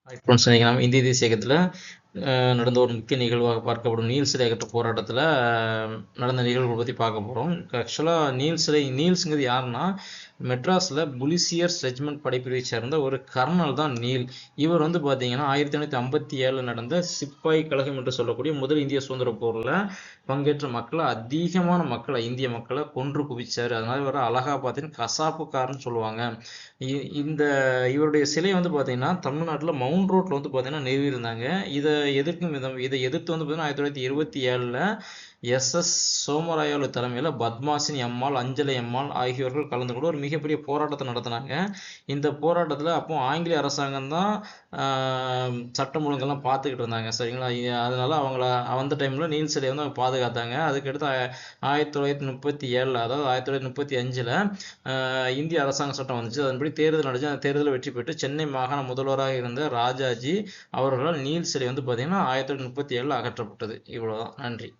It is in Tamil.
ஃப்ரெண்ட்ஸ், இன்னைக்கு நம்ம இந்திய தேசிய இயக்கத்தில் நடந்த ஒரு முக்கிய நிகழ்வாக பார்க்கப்படும் நீல் சிலை அகற்ற போராட்டத்தில் நடந்த நிகழ்வுகளை பற்றி பார்க்க போகிறோம். ஆக்சுவலாக நீல்ஸுங்கிறது யாருன்னா, மெட்ராஸில் புலிசியர்ஸ் ரெஜிமெண்ட் படைப்பிரிவை சேர்ந்த ஒரு கர்னல் தான் நீல். இவர் வந்து பார்த்தீங்கன்னா 1957 நடந்த சிப்பாய் கழகம் என்று சொல்லக்கூடிய முதல் இந்திய சுதந்திர போரில் பங்கேற்ற இந்திய மக்களை கொன்று குவிச்சார். அதனால இவரை அலகாபாத்தின் கசாப்புக்காரன்னு சொல்லுவாங்க. இவருடைய சிலை வந்து பார்த்தீங்கன்னா தமிழ்நாட்டில் மவுண்ட் ரோட்டில் வந்து பார்த்தீங்கன்னா நிறுவியிருந்தாங்க. இதை எதிர்த்து வந்து பார்த்தீங்கன்னா 1927 SS சோமராயாலு தலைமையில் பத்மாசினி அம்மாள், அஞ்சலை அம்மாள் ஆகியோர்கள் கலந்து கொண்டு ஒரு மிகப்பெரிய போராட்டத்தை நடத்தினாங்க. இந்த போராட்டத்தில் அப்போ ஆங்கிலேய அரசாங்கம் தான் சட்டம் ஒழுங்கெல்லாம் பார்த்துக்கிட்டு இருந்தாங்க, சரிங்களா. அதனால அந்த டைமில் நீல் சிலையை வந்து பாதுகாத்தாங்க. அதுக்கடுத்து 1937 அதாவது 1935 இந்திய அரசாங்க சட்டம் வந்துச்சு. அதன்படி தேர்தல் நடந்துச்சு. அந்த தேர்தலில் வெற்றி பெற்று சென்னை மாகாண முதல்வராக இருந்த ராஜாஜி அவர்களால் நீல் சிலை வந்து பார்த்தீங்கன்னா 1937 அகற்றப்பட்டது. இவ்வளோதான். நன்றி.